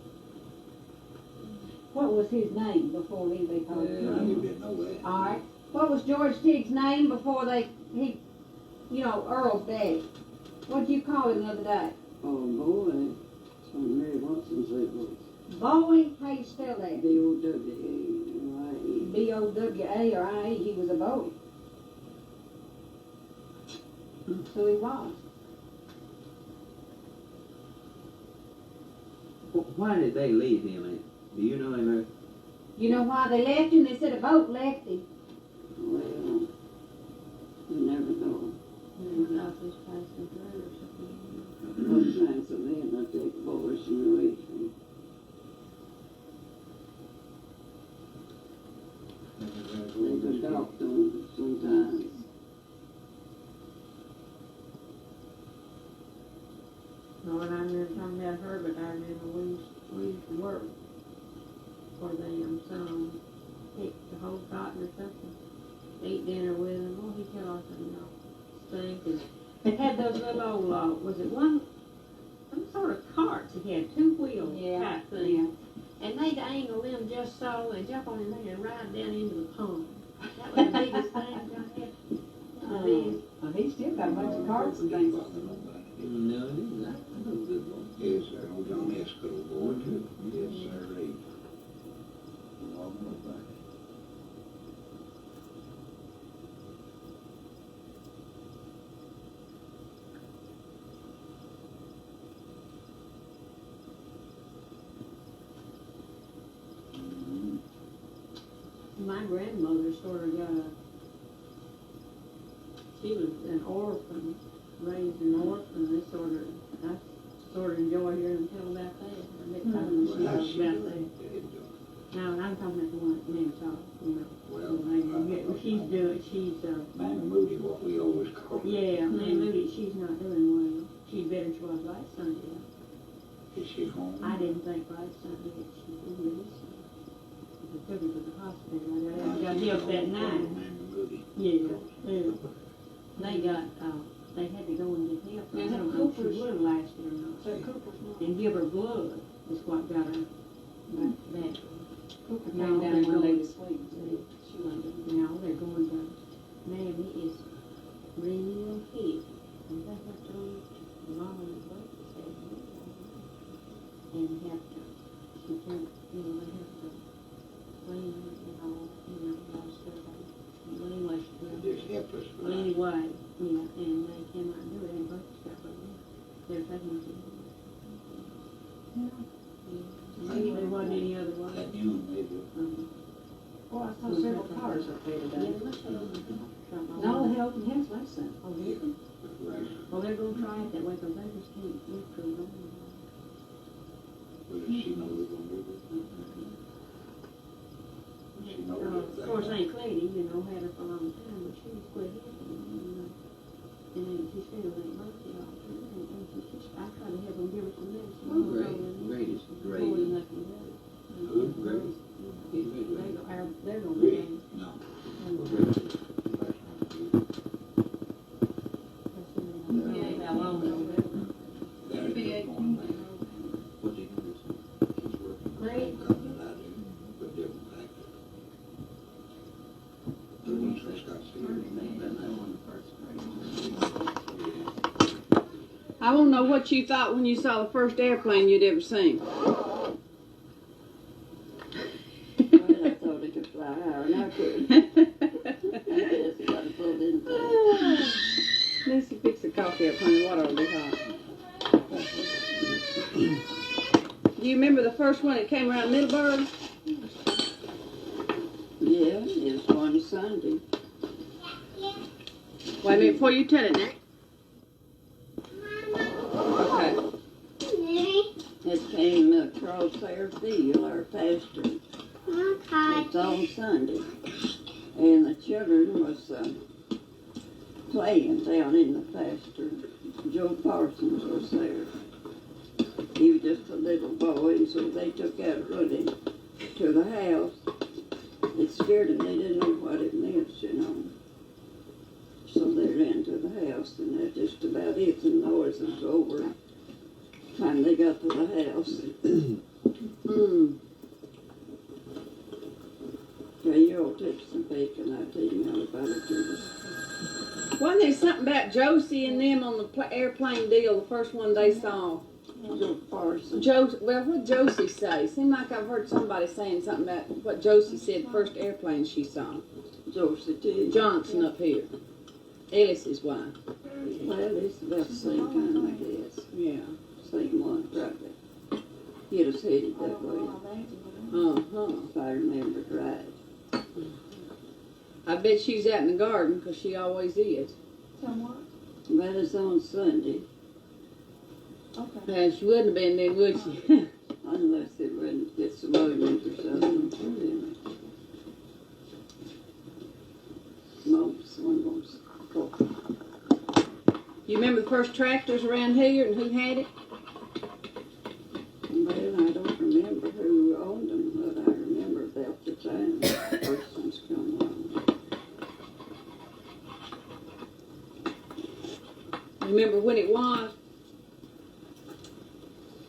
What was his name before they called I him? didn't know that. All right. What was George Teague's name before Earl's daddy? What did you call him the other day? Oh, boy. So Mary Watson said it was Bowie? How you spell that? B-O-W-A-Y-E. B-O-W-A or I-E. He was a Bowie. So he was. Why did they leave him? Do you know him? You know why they left him? They said a boat left him. Well, you never know. Office passing through or something. Sometimes a man will take boys and away from they adopt them sometimes. Lord, I remember talking about her, but I remember we used to work for them, some pick the whole cotton or something, eat dinner with them. Oh, he tell us, stink. And they had those little old, was it some sort of carts that had two wheels type thing. And they'd angle them just so and jump on them and ride down into the pond. That was the biggest thing John had. The biggest. He still got a bunch of cards and things. No, he's not. I know good one. Yes, sir. Old John Esco boy too. Yes, sir. My grandmother sort of she was an orphan, raised an orphan. I sort of enjoy hearing them tell about that. I bet telling the stories about that. No, I'm talking about the one at Minnesota, Well, she's Mammy Moody, what we always call her. yeah, Mammy Moody, she's not doing well. She's better than she was last Sunday. Is she home? I didn't think last Sunday that she would be this Sunday. They took her to the hospital. I got help that night. Mammy Moody. Yeah. They had to go and get help. I don't know if she would have lasted or not. And give her blood is what got her back. Cooper came down one day this week. She went to No, they're going to, Mammy is real heavy. And they have to go to Mom and the boat and have to, she can't, they have to clean her and all, a lot of stuff. But anyway, Just help us. well, anyway, and they cannot do it in both stuff, but they're taking it. Yeah. There wasn't any other way. At noon, maybe. Oh, I saw several cars up there Yeah, today. let's go. No, they opened his last Sunday. Oh, did they? Right. Well, they're gonna try it that way, because they just can't get through them. Well, does she know we're gonna do this? Does she know Of course, Aunt Clady, had her for a long time, but she was quit helping, and then she still ain't worked it all through, and she just, I try to help them give her some medicine. Oh, great. Great is great. More than they can do. Good, great. He's very They're good. gonna be, Great. No. yeah, how long they'll live. There's good point, man. What's he doing? She's working. Great. Company I do, but different factor. The ones from Scott Sears, been that one first. I want to know what you thought when you saw the first airplane you'd ever seen. Well, I thought it could fly higher, and I couldn't. I guess it got pulled in. Lucy, fix a coffee up, honey. Water will be hot. Do you remember the first one that came around Middleburg? Yeah, it was one Sunday. Wait a minute before you tell it, Nick. Okay. It came across our field, our pasture. It's on Sunday. And the children was playing down in the pasture. Joe Parsons was there. He was just a little boy, and so they took out running to the house. It scared them. They didn't know what it meant, So they ran to the house, and that's just about it. The noise was over. Time they got to the house. Yeah, you'll take some bacon. I'll tell you how about it too. Wasn't there something about Josie and them on the airplane deal, the first one they saw? Joe Parsons. Well, what Josie say? Seemed like I've heard somebody saying something about what Josie said, first airplane she saw. Josie too. Johnson up here. Ellis's wife. Well, it's about the same time, I guess. Yeah. Same one, right there. He was headed that way, Uh-huh. if I remember right. I bet she's out in the garden, 'cause she always is. But it's on Sunday, She wouldn't have been there, would she? unless it wouldn't get some onions or something. Smokes, one was cooked. You remember the first tractors around here and who had it? Well, I don't remember who owned them, but I remember about the time the first ones come along. Remember when it was?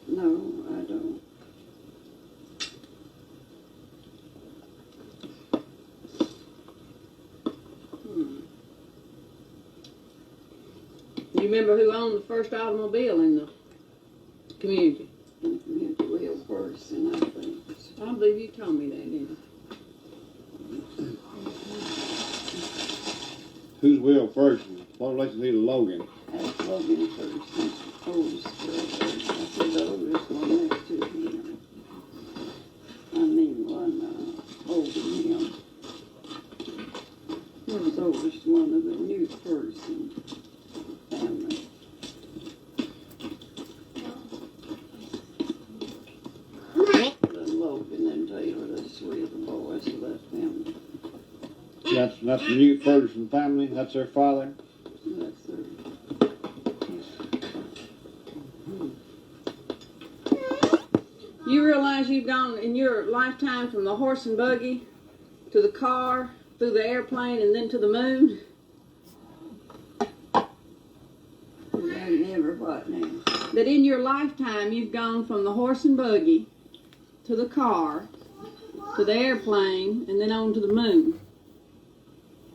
No, I don't. You remember who owned the first automobile in the community? Community Will Person, I think. I believe you told me that, didn't you? Who's Will Ferguson? What relation is he to Logan? That's Logan Person, oldest girl first. I said the oldest one next to him. I mean one older than him. He was oldest one of the new person family. Then Logan and Taylor, that's three of the boys of that family. That's the Newt Ferguson family. That's their father. That's their You realize you've gone in your lifetime from the horse and buggy to the car, through the airplane, and then to the moon? I never what now. That in your lifetime you've gone from the horse and buggy to the car, to the airplane, and then on to the moon.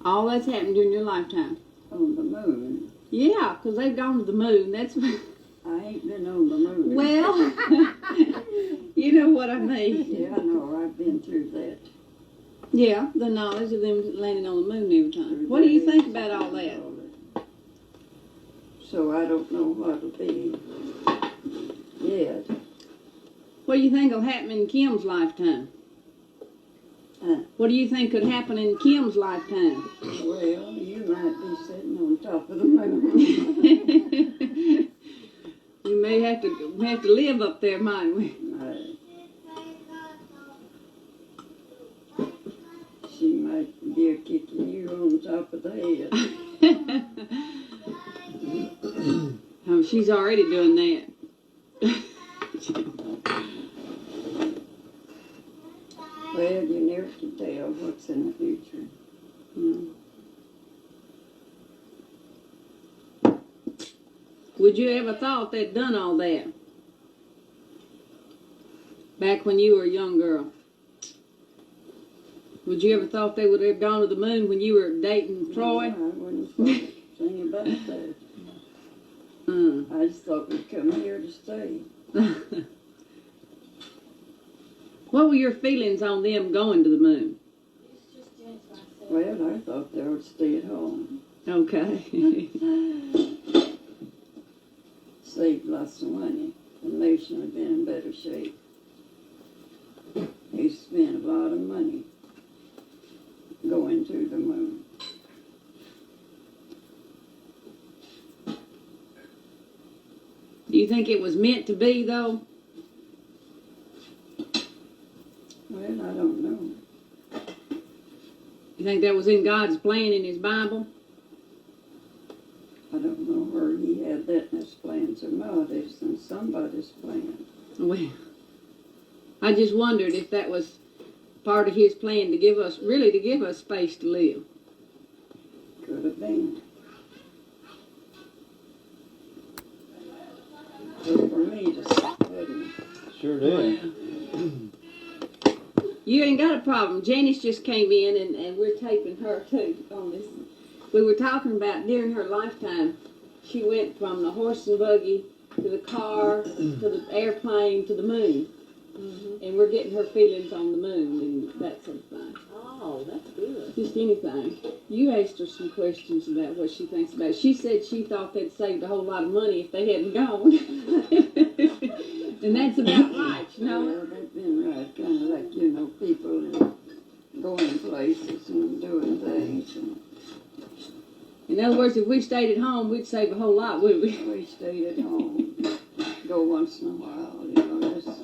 All that's happened during your lifetime. On the moon. Yeah, 'cause they've gone to the moon. That's I ain't been on the moon. well, you know what I mean. Yeah, I know. I've been through that. Yeah, the knowledge of them landing on the moon every time. What do you think about all that? So I don't know what'll be yet. What do you think will happen in Kim's lifetime? Huh? What do you think could happen in Kim's lifetime? Well, you might be sitting on top of the moon. You may have to live up there, might we? She might be kicking you on top of the head. Oh, she's already doing that. Well, you never can tell what's in the future. Would you ever thought they'd done all that back when you were a young girl? Would you ever thought they would have gone to the moon when you were dating Troy? No, I wouldn't think about that. I just thought we'd come here to stay. What were your feelings on them going to the moon? Well, I thought they would stay at home. Okay. Saved lots of money. The nation would have been in better shape. They spent a lot of money going to the moon. Do you think it was meant to be, though? Well, I don't know. You think that was in God's plan in His Bible? I don't know where he had that in his plans or not. It's in somebody's plan. Well, I just wondered if that was part of His plan to give us space to live. Could have been. But for me to wasn't. Sure did. You ain't got a problem. Janice just came in and we're taping her too on this. We were talking about during her lifetime, she went from the horse and buggy to the car to the airplane to the moon. And we're getting her feelings on the moon and that sort of thing. Oh, that's good. Just anything. You asked her some questions about what she thinks about it. She said she thought they'd saved a whole lot of money if they hadn't gone. And that's about right, you know. Well, they've been right. Kind of like, you know, people that going places and doing things. And In other words, if we stayed at home, we'd save a whole lot, wouldn't we? we stayed at home. Go once in a while, you know. There's a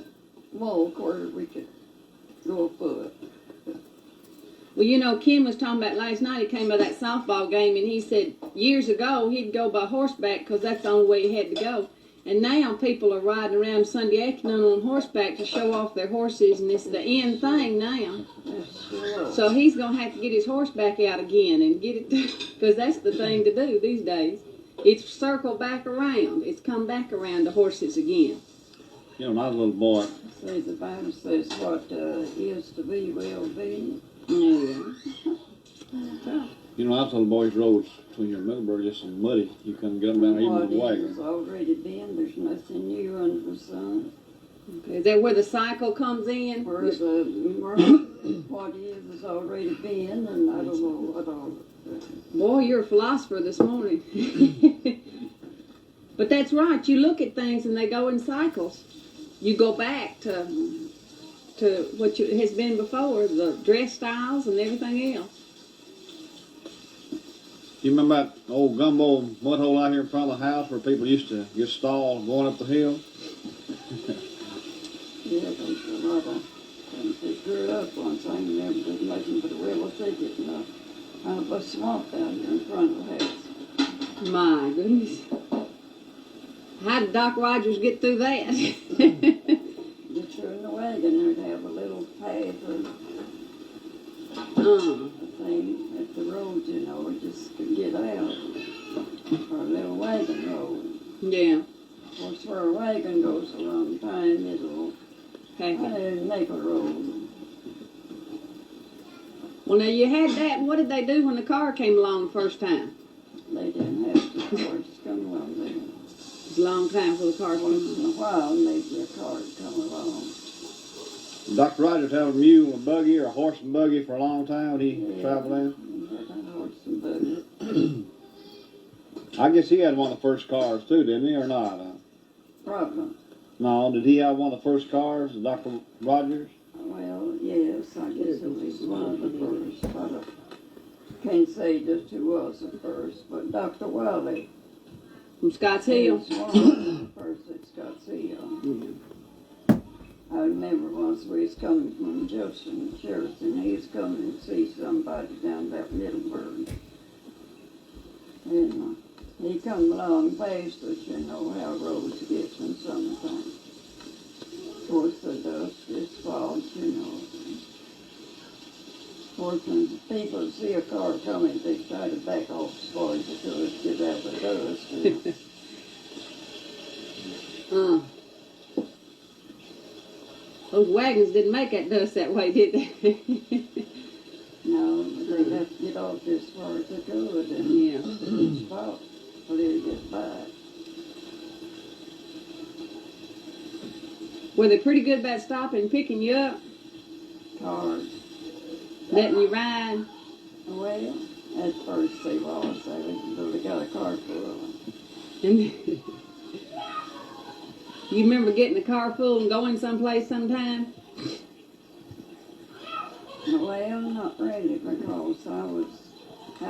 walk where we could go afoot. Well, you know, Ken was talking about last night, he came by that softball game, and he said years ago he'd go by horseback because that's the only way he had to go. And now people are riding around Sunday afternoon on horseback to show off their horses, and it's the in thing now. That's sure. So he's gonna have to get his horse back out again and get it, because that's the thing to do these days. It's circled back around. It's come back around to horses again. You know, when I was a little boy, See, the Bible says what is to be will be. Yeah. you know, when I was a little boy, these roads between here and Middleburg just so muddy. You couldn't get them down even with a What wagon. is already been, there's nothing new under the sun. Is that where the cycle comes in? Where the what is already been, and I don't know what all. Boy, you're a philosopher this morning. But that's right. You look at things and they go in cycles. You go back to what has been before, the dress styles and everything else. You remember that old gumbo mud hole out here in front of the house where people used to get stalled going up the hill? Yeah, there's a lot of things that grew up once. I never did nothing but a willow thicket and a swamp out here in front of the house. My goodness. How did Doc Rogers get through that? Get you in the wagon, there'd have a little path or a thing at the road, you know, we just could get out. Or a little wagon road. Yeah. Of course, where a wagon goes a long time, it'll make a road. Well, now you had that. What did they do when the car came along the first time? They didn't have the cars come along there. It was a long time for the car Once came in a while, maybe a car would come along. Dr. Rogers had a mule, a buggy, or a horse and buggy for a long time when he traveled in. He had a horse and buggy. I guess he had one of the first cars too, didn't he, or not? Probably. No, did he have one of the first cars, Dr. Rogers? Well, yes, I guess at least one of the first. I can't say just who was the first, but Dr. Wiley from Scotts was Hill. one of the first at Scotts Hill. I remember once we was coming from Jefferson, he was coming to see somebody down that Middleburg. And he come along fast, but you know how roads get in summertime. Of course, the dust is fog, you know. Of course, when people see a car coming, they try to back off as far as they could, get out of the dust. You know. Those wagons didn't make that dust that way, did they? No, they have to get off as far as they could and Yeah. stop till they get by. Were they pretty good about stopping and picking you up, Cars. letting you ride? Well, at first they was. They got a car full of them. And you remember getting the car full and going someplace sometime? Well, not really, because I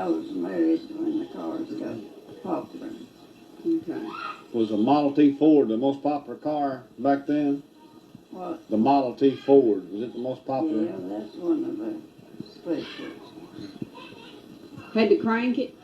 was married when the cars got popular. Okay. Was a Model T Ford the most popular car back then? What? The Model T Ford, was it the most popular? Yeah, that's one of the specials. Had to crank it?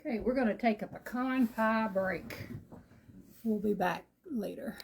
Okay, we're going to take a pecan pie break. We'll be back later.